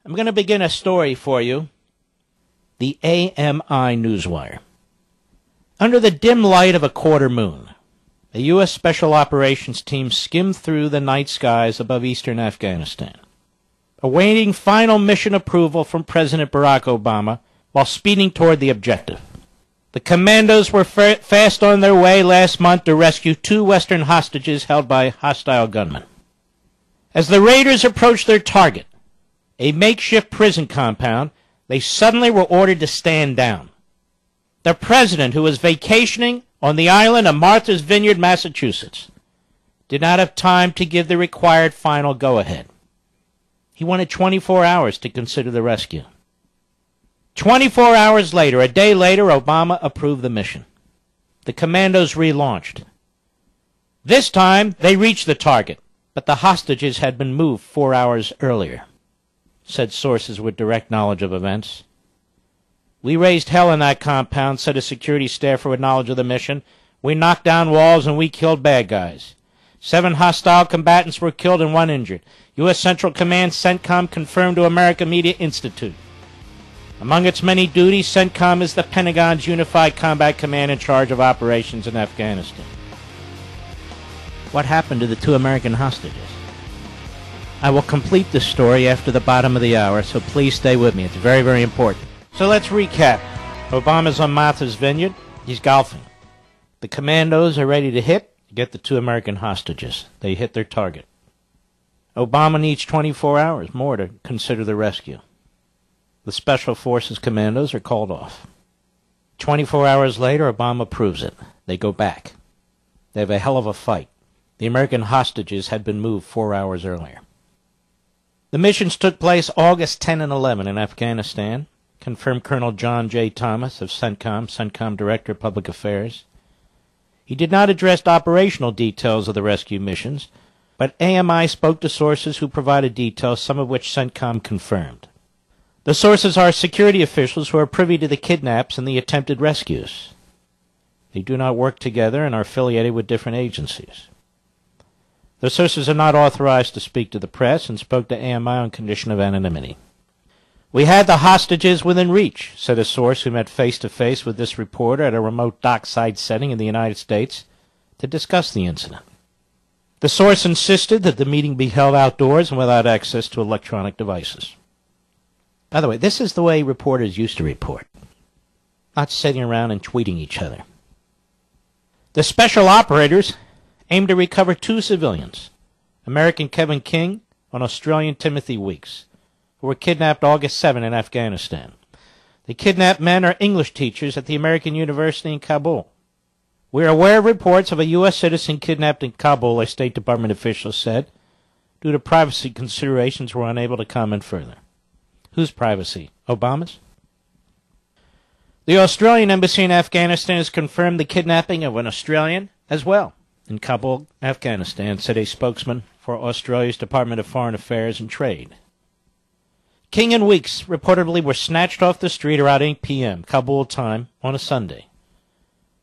I'm going to begin a story for you. The AMI Newswire. Under the dim light of a quarter moon, a U.S. Special Operations team skimmed through the night skies above eastern Afghanistan, awaiting final mission approval from President Barack Obama while speeding toward the objective. The commandos were fast on their way last month to rescue 2 Western hostages held by hostile gunmen. As the raiders approached their target, a makeshift prison compound, they suddenly were ordered to stand down. The president, who was vacationing on the island of Martha's Vineyard, Massachusetts, did not have time to give the required final go-ahead. He wanted 24 hours to consider the rescue. 24 hours later, a day later, Obama approved the mission. The commandos relaunched. This time, they reached the target, but the hostages had been moved 4 hours earlier, said sources with direct knowledge of events. We raised hell in that compound, said a security staffer with knowledge of the mission. We knocked down walls and we killed bad guys. 7 hostile combatants were killed and 1 injured. U.S. Central Command CENTCOM confirmed to American Media Institute. Among its many duties, CENTCOM is the Pentagon's Unified Combat Command in charge of operations in Afghanistan. What happened to the 2 American hostages? I will complete this story after the bottom of the hour, so please stay with me. It's very, very important. So let's recap. Obama's on Martha's Vineyard. He's golfing. The commandos are ready to get the 2 American hostages. They hit their target. Obama needs 24 hours more to consider the rescue. The Special Forces commandos are called off. 24 hours later, Obama approves it. They go back. They have a hell of a fight. The American hostages had been moved 4 hours earlier. The missions took place August 10 and 11 in Afghanistan, confirmed Colonel John J. Thomas of CENTCOM Director of Public Affairs. He did not address operational details of the rescue missions, but AMI spoke to sources who provided details, some of which CENTCOM confirmed. The sources are security officials who are privy to the kidnaps and the attempted rescues. They do not work together and are affiliated with different agencies. The sources are not authorized to speak to the press and spoke to AMI on condition of anonymity. We had the hostages within reach, said a source who met face-to-face with this reporter at a remote dockside setting in the United States to discuss the incident. The source insisted that the meeting be held outdoors and without access to electronic devices. By the way, this is the way reporters used to report, not sitting around and tweeting each other. The special operators aimed to recover 2 civilians, American Kevin King and Australian Timothy Weeks, who were kidnapped August 7 in Afghanistan. The kidnapped men are English teachers at the American University in Kabul. We are aware of reports of a U.S. citizen kidnapped in Kabul, a State Department official said. Due to privacy considerations, we're unable to comment further. Whose privacy? Obama's? The Australian embassy in Afghanistan has confirmed the kidnapping of an Australian as well in Kabul, Afghanistan, said a spokesman for Australia's Department of Foreign Affairs and Trade. King and Weeks reportedly were snatched off the street around 8 p.m. Kabul time on a Sunday.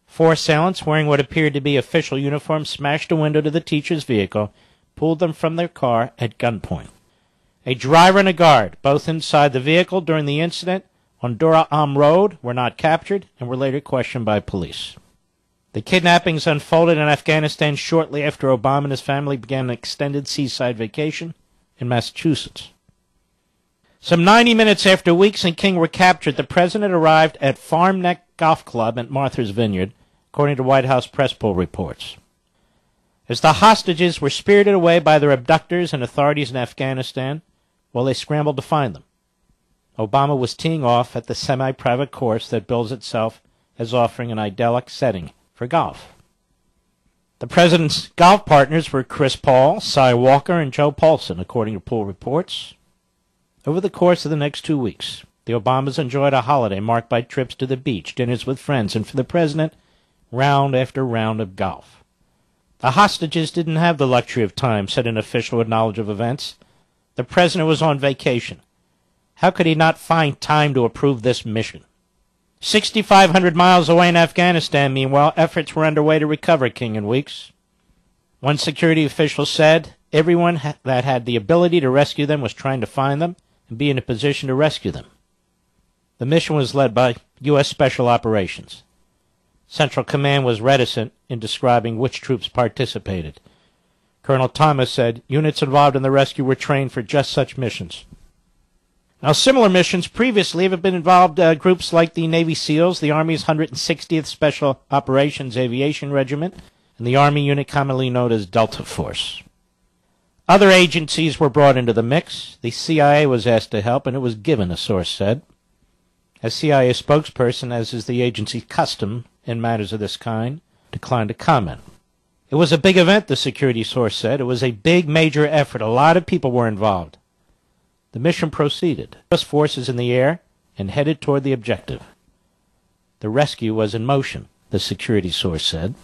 4 assailants wearing what appeared to be official uniforms smashed a window to the teacher's vehicle, pulled them from their car at gunpoint. A driver and a guard, both inside the vehicle during the incident on Dura Am Road, were not captured and were later questioned by police. The kidnappings unfolded in Afghanistan shortly after Obama and his family began an extended seaside vacation in Massachusetts. Some 90 minutes after Weeks and King were captured, the president arrived at Farm Neck Golf Club at Martha's Vineyard, according to White House press poll reports. As the hostages were spirited away by their abductors and authorities in Afghanistan, while they scrambled to find them, Obama was teeing off at the semi-private course that bills itself as offering an idyllic setting for golf. The president's golf partners were Chris Paul, Cy Walker, and Joe Paulson, according to poll reports. Over the course of the next 2 weeks, the Obamas enjoyed a holiday marked by trips to the beach, dinners with friends, and for the president, round after round of golf. The hostages didn't have the luxury of time, said an official with knowledge of events. The president was on vacation. How could he not find time to approve this mission? 6,500 miles away in Afghanistan, meanwhile, efforts were underway to recover King and Weeks. One security official said everyone that had the ability to rescue them was trying to find them and be in a position to rescue them. The mission was led by U.S. Special Operations. Central Command was reticent in describing which troops participated. Colonel Thomas said units involved in the rescue were trained for just such missions. Now, similar missions previously have been involved groups like the Navy SEALs, the Army's 160th Special Operations Aviation Regiment, and the Army unit commonly known as Delta Force. Other agencies were brought into the mix. The CIA was asked to help, and it was given, a source said. A CIA spokesperson, as is the agency's custom in matters of this kind, declined to comment. It was a big event, the security source said. It was a big, major effort. A lot of people were involved. The mission proceeded. U.S. forces in the air and headed toward the objective. The rescue was in motion, the security source said.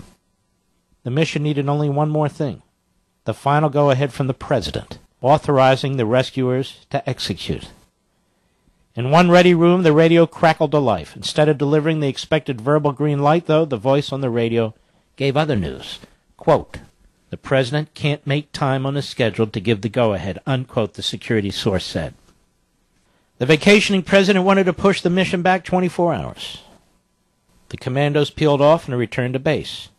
The mission needed only one more thing: the final go-ahead from the president, authorizing the rescuers to execute. In one ready room, the radio crackled to life. Instead of delivering the expected verbal green light, though, the voice on the radio gave other news. Quote, "The president can't make time on his schedule to give the go-ahead," unquote, the security source said. The vacationing president wanted to push the mission back 24 hours. The commandos peeled off and returned to base.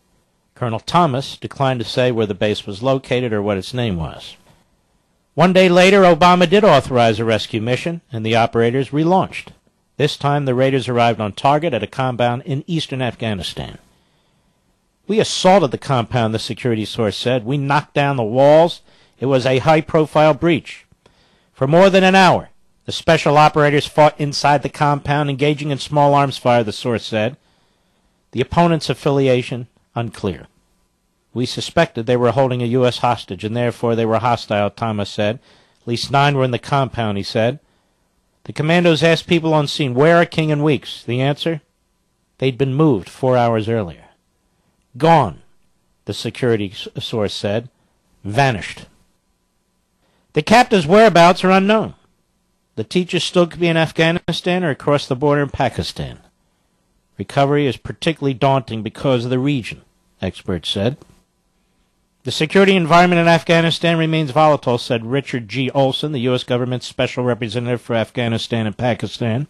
Colonel Thomas declined to say where the base was located or what its name was. One day later, Obama did authorize a rescue mission, and the operators relaunched. This time, the raiders arrived on target at a compound in eastern Afghanistan. "We assaulted the compound," the security source said. "We knocked down the walls. It was a high-profile breach. For more than an hour, the special operators fought inside the compound, engaging in small arms fire," the source said. The opponent's affiliation, unclear. "We suspected they were holding a U.S. hostage, and therefore they were hostile," Thomas said. "At least 9 were in the compound," he said. The commandos asked people on scene, "Where are King and Weeks?" The answer? They'd been moved 4 hours earlier. "Gone," the security source said. "Vanished." The captives' whereabouts are unknown. The teachers still could be in Afghanistan or across the border in Pakistan. Recovery is particularly daunting because of the region, experts said. The security environment in Afghanistan remains volatile, said Richard G. Olson, the U.S. government's special representative for Afghanistan and Pakistan,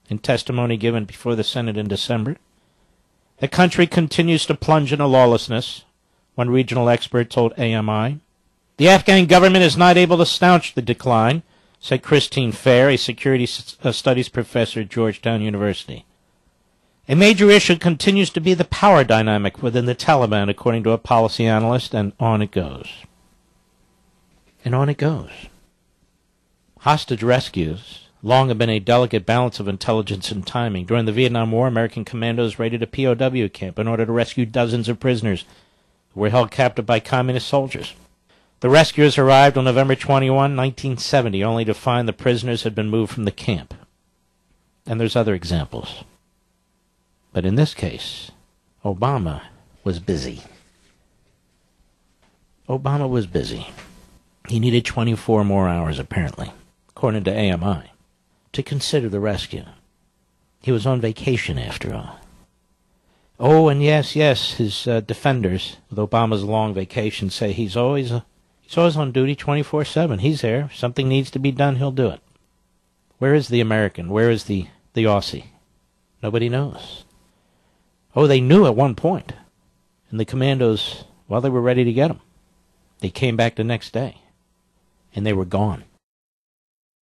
in testimony given before the Senate in December. The country continues to plunge into lawlessness, one regional expert told AMI. The Afghan government is not able to staunch the decline, said Christine Fair, a security studies professor at Georgetown University. A major issue continues to be the power dynamic within the Taliban, according to a policy analyst, and on it goes. And on it goes. Hostage rescues long have been a delicate balance of intelligence and timing. During the Vietnam War, American commandos raided a POW camp in order to rescue dozens of prisoners who were held captive by communist soldiers. The rescuers arrived on November 21, 1970, only to find the prisoners had been moved from the camp. And there's other examples. But in this case, Obama was busy. Obama was busy. He needed 24 more hours, apparently, according to AMI, to consider the rescue. He was on vacation, after all. Oh, and yes, his defenders with Obama's long vacation say he's always on duty 24/7. He's there. If something needs to be done, he'll do it. Where is the American? Where is the Aussie? Nobody knows. Oh, they knew at one point, and the commandos, well, they were ready to get him. They came back the next day, and they were gone.